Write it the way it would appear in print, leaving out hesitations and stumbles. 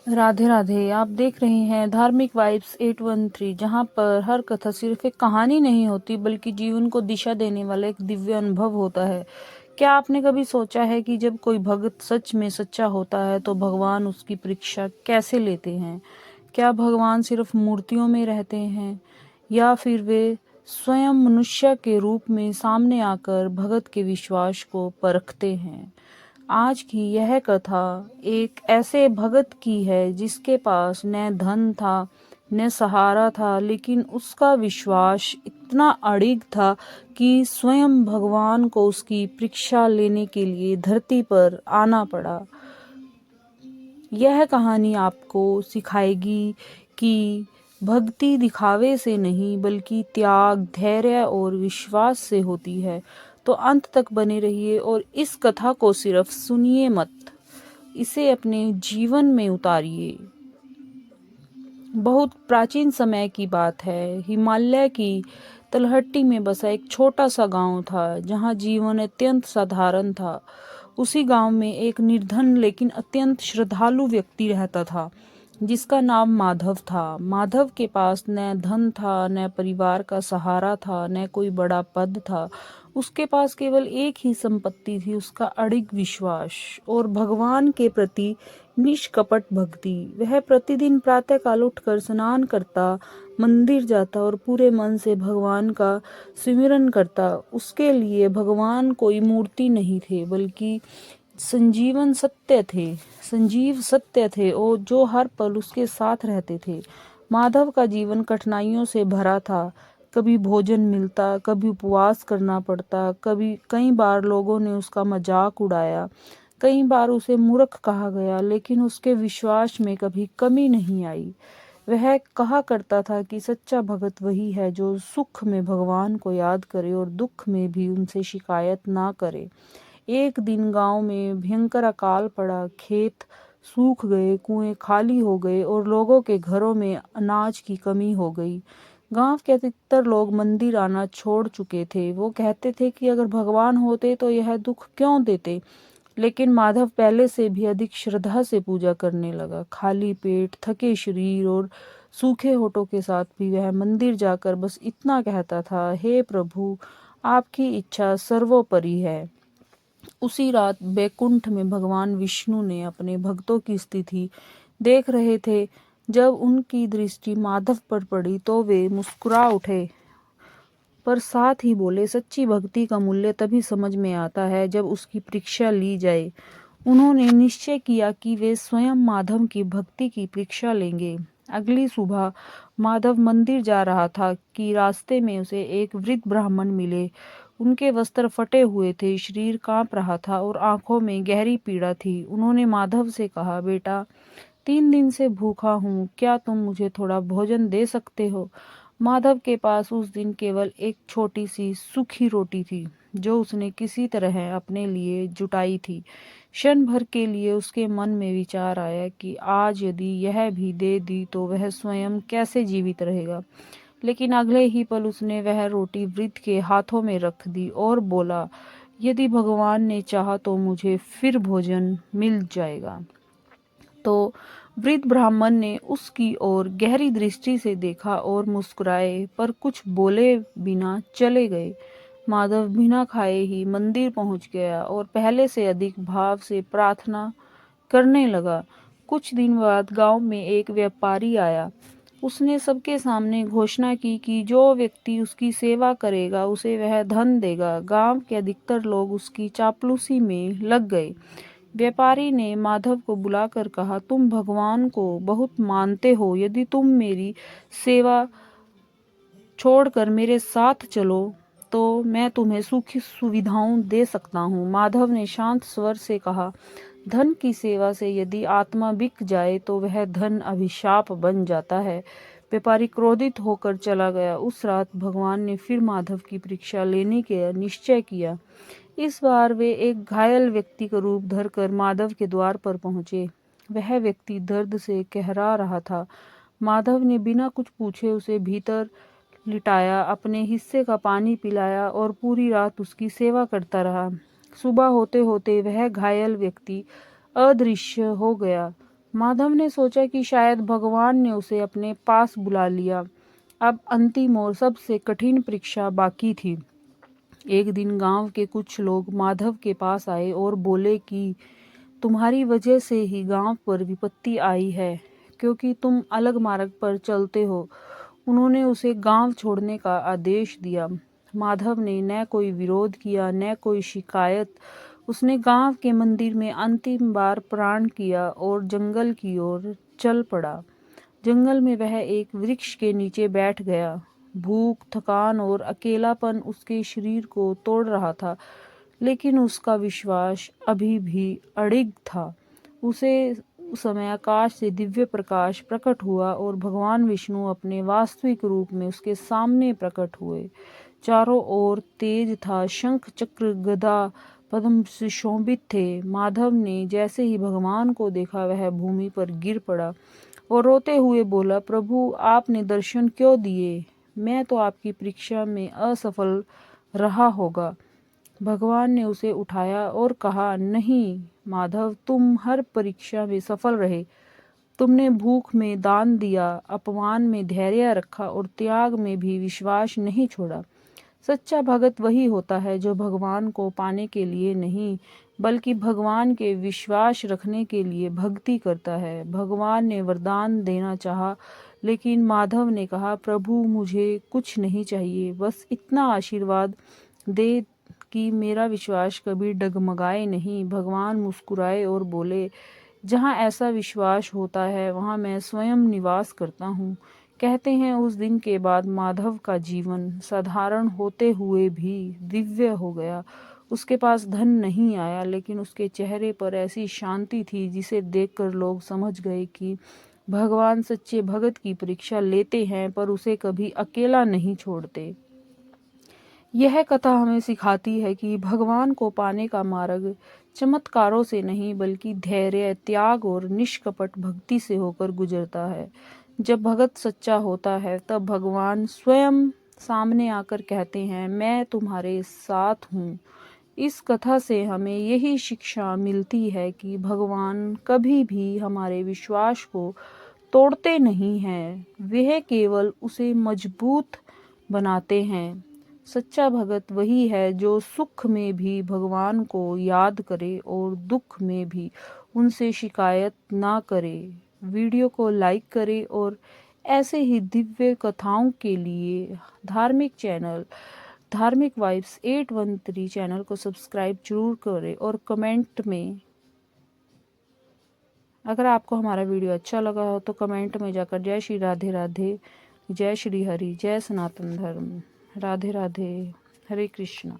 राधे राधे। आप देख रहे हैं धार्मिक वाइब्स 813, जहां पर हर कथा सिर्फ एक कहानी नहीं होती बल्कि जीवन को दिशा देने वाला एक दिव्य अनुभव होता है। क्या आपने कभी सोचा है कि जब कोई भक्त सच में सच्चा होता है तो भगवान उसकी परीक्षा कैसे लेते हैं? क्या भगवान सिर्फ मूर्तियों में रहते हैं या फिर वे स्वयं मनुष्य के रूप में सामने आकर भगत के विश्वास को परखते हैं? आज की यह कथा एक ऐसे भगत की है जिसके पास न धन था न सहारा था, लेकिन उसका विश्वास इतना अड़िग था कि स्वयं भगवान को उसकी परीक्षा लेने के लिए धरती पर आना पड़ा। यह कहानी आपको सिखाएगी कि भक्ति दिखावे से नहीं बल्कि त्याग, धैर्य और विश्वास से होती है। तो अंत तक बने रहिए और इस कथा को सिर्फ सुनिए मत, इसे अपने जीवन में उतारिए। बहुत प्राचीन समय की बात है। हिमालय की तलहटी में बसा एक छोटा सा गांव था जहां जीवन अत्यंत साधारण था। उसी गांव में एक निर्धन लेकिन अत्यंत श्रद्धालु व्यक्ति रहता था जिसका नाम माधव था। माधव के पास न धन था, न परिवार का सहारा था, न कोई बड़ा पद था। उसके पास केवल एक ही संपत्ति थी, उसका अड़िग विश्वास और भगवान के प्रति निष्कपट भक्ति। वह प्रतिदिन प्रातःकाल उठकर स्नान करता, मंदिर जाता और पूरे मन से भगवान का सिमरन करता। उसके लिए भगवान कोई मूर्ति नहीं थे बल्कि संजीव सत्य थे और जो हर पल उसके साथ रहते थे। माधव का जीवन कठिनाइयों से भरा था। कभी भोजन मिलता, कभी उपवास करना पड़ता, कई बार लोगों ने उसका मजाक उड़ाया, कई बार उसे मूर्ख कहा गया, लेकिन उसके विश्वास में कभी कमी नहीं आई। वह कहा करता था कि सच्चा भगत वही है जो सुख में भगवान को याद करे और दुख में भी उनसे शिकायत ना करे। एक दिन गांव में भयंकर अकाल पड़ा। खेत सूख गए, कुएं खाली हो गए और लोगों के घरों में अनाज की कमी हो गई। गांव के अधिकतर लोग मंदिर आना छोड़ चुके थे। वो कहते थे कि अगर भगवान होते तो यह दुख क्यों देते। लेकिन माधव पहले से भी अधिक श्रद्धा से पूजा करने लगा। खाली पेट, थके शरीर और सूखे होठों के साथ भी वह मंदिर जाकर बस इतना कहता था, हे प्रभु, आपकी इच्छा सर्वोपरि है। उसी रात बैकुंठ में भगवान विष्णु ने अपने भक्तों की स्थिति देख रहे थे। जब उनकी दृष्टि माधव पर पड़ी तो वे मुस्कुरा उठे, पर साथ ही बोले, सच्ची भक्ति का मूल्य तभी समझ में आता है जब उसकी परीक्षा ली जाए। उन्होंने निश्चय किया कि वे स्वयं माधव की भक्ति की परीक्षा लेंगे। अगली सुबह माधव मंदिर जा रहा था कि रास्ते में उसे एक वृद्ध ब्राह्मण मिले। उनके वस्त्र फटे हुए थे, शरीर कांप रहा था और आंखों में गहरी पीड़ा थी। उन्होंने माधव से कहा, बेटा, 3 दिन से भूखा हूँ, क्या तुम मुझे थोड़ा भोजन दे सकते हो? माधव के पास उस दिन केवल एक छोटी सी सूखी रोटी थी जो उसने किसी तरह अपने लिए जुटाई थी। क्षण भर के लिए उसके मन में विचार आया कि आज यदि यह भी दे दी तो वह स्वयं कैसे जीवित रहेगा। लेकिन अगले ही पल उसने वह रोटी वृद्ध के हाथों में रख दी और बोला, यदि भगवान ने चाहा तो मुझे फिर भोजन मिल जाएगा। तो वृद्ध ब्राह्मण ने उसकी ओर गहरी दृष्टि से देखा और मुस्कुराए, पर कुछ बोले बिना चले गए। माधव बिना खाए ही मंदिर पहुंच गया और पहले से अधिक भाव से प्रार्थना करने लगा। कुछ दिन बाद गांव में एक व्यापारी आया। उसने सबके सामने घोषणा की कि जो व्यक्ति उसकी सेवा करेगा उसे वह धन देगा। गांव के अधिकतर लोग उसकी चापलूसी में लग गए। व्यापारी ने माधव को बुलाकर कहा, तुम भगवान को बहुत मानते हो, यदि तुम मेरी सेवा छोड़कर मेरे साथ चलो तो मैं तुम्हें सुखी सुविधाओं दे सकता हूँ। माधव ने शांत स्वर से कहा, धन की सेवा से यदि आत्मा बिक जाए तो वह धन अभिशाप बन जाता है। व्यापारी क्रोधित होकर चला गया। उस रात भगवान ने फिर माधव की परीक्षा लेने का निश्चय किया। इस बार वे एक घायल व्यक्ति का रूप धरकर माधव के द्वार पर पहुंचे। वह व्यक्ति दर्द से कहरा रहा था। माधव ने बिना कुछ पूछे उसे भीतर लिटाया, अपने हिस्से का पानी पिलाया और पूरी रात उसकी सेवा करता रहा। सुबह होते होते वह घायल व्यक्ति अदृश्य हो गया। माधव ने सोचा कि शायद भगवान ने उसे अपने पास बुला लिया। अब अंतिम और सबसे कठिन परीक्षा बाकी थी। एक दिन गांव के कुछ लोग माधव के पास आए और बोले कि तुम्हारी वजह से ही गांव पर विपत्ति आई है, क्योंकि तुम अलग मार्ग पर चलते हो। उन्होंने उसे गांव छोड़ने का आदेश दिया। माधव ने न कोई विरोध किया, न कोई शिकायत। उसने गांव के मंदिर में अंतिम बार प्रणाम किया और जंगल की ओर चल पड़ा। जंगल में वह एक वृक्ष के नीचे बैठ गया। भूख, थकान और अकेलापन उसके शरीर को तोड़ रहा था, लेकिन उसका विश्वास अभी भी अडिग था। उसे उस समय आकाश से दिव्य प्रकाश प्रकट हुआ और भगवान विष्णु अपने वास्तविक रूप में उसके सामने प्रकट हुए। चारों ओर तेज था, शंख, चक्र, गदा, पद्म से शोभित थे। माधव ने जैसे ही भगवान को देखा, वह भूमि पर गिर पड़ा और रोते हुए बोला, प्रभु, आपने दर्शन क्यों दिए? मैं तो आपकी परीक्षा में असफल रहा होगा। भगवान ने उसे उठाया और कहा, नहीं माधव, तुम हर परीक्षा में सफल रहे। तुमने भूख में दान दिया, अपमान में धैर्य रखा और त्याग में भी विश्वास नहीं छोड़ा। सच्चा भगत वही होता है जो भगवान को पाने के लिए नहीं, बल्कि भगवान के विश्वास रखने के लिए भक्ति करता है। भगवान ने वरदान देना चाहा, लेकिन माधव ने कहा, प्रभु, मुझे कुछ नहीं चाहिए, बस इतना आशीर्वाद दे कि मेरा विश्वास कभी डगमगाए नहीं। भगवान मुस्कुराए और बोले, जहाँ ऐसा विश्वास होता है वहाँ मैं स्वयं निवास करता हूँ। कहते हैं उस दिन के बाद माधव का जीवन साधारण होते हुए भी दिव्य हो गया। उसके पास धन नहीं आया, लेकिन उसके चेहरे पर ऐसी शांति थी जिसे देखकर लोग समझ गए कि भगवान सच्चे भगत की परीक्षा लेते हैं, पर उसे कभी अकेला नहीं छोड़ते। यह कथा हमें सिखाती है कि भगवान को पाने का मार्ग चमत्कारों से नहीं, बल्कि धैर्य, त्याग और निष्कपट भक्ति से होकर गुजरता है। जब भगत सच्चा होता है, तब भगवान स्वयं सामने आकर कहते हैं, मैं तुम्हारे साथ हूँ। इस कथा से हमें यही शिक्षा मिलती है कि भगवान कभी भी हमारे विश्वास को तोड़ते नहीं हैं, वह केवल उसे मजबूत बनाते हैं। सच्चा भगत वही है जो सुख में भी भगवान को याद करे और दुख में भी उनसे शिकायत ना करे। वीडियो को लाइक करें और ऐसे ही दिव्य कथाओं के लिए धार्मिक वाइब्स 813 चैनल को सब्सक्राइब जरूर करें और कमेंट में, अगर आपको हमारा वीडियो अच्छा लगा हो तो कमेंट में जाकर जय श्री राधे राधे, जय श्री हरि, जय सनातन धर्म, राधे राधे, हरे कृष्णा।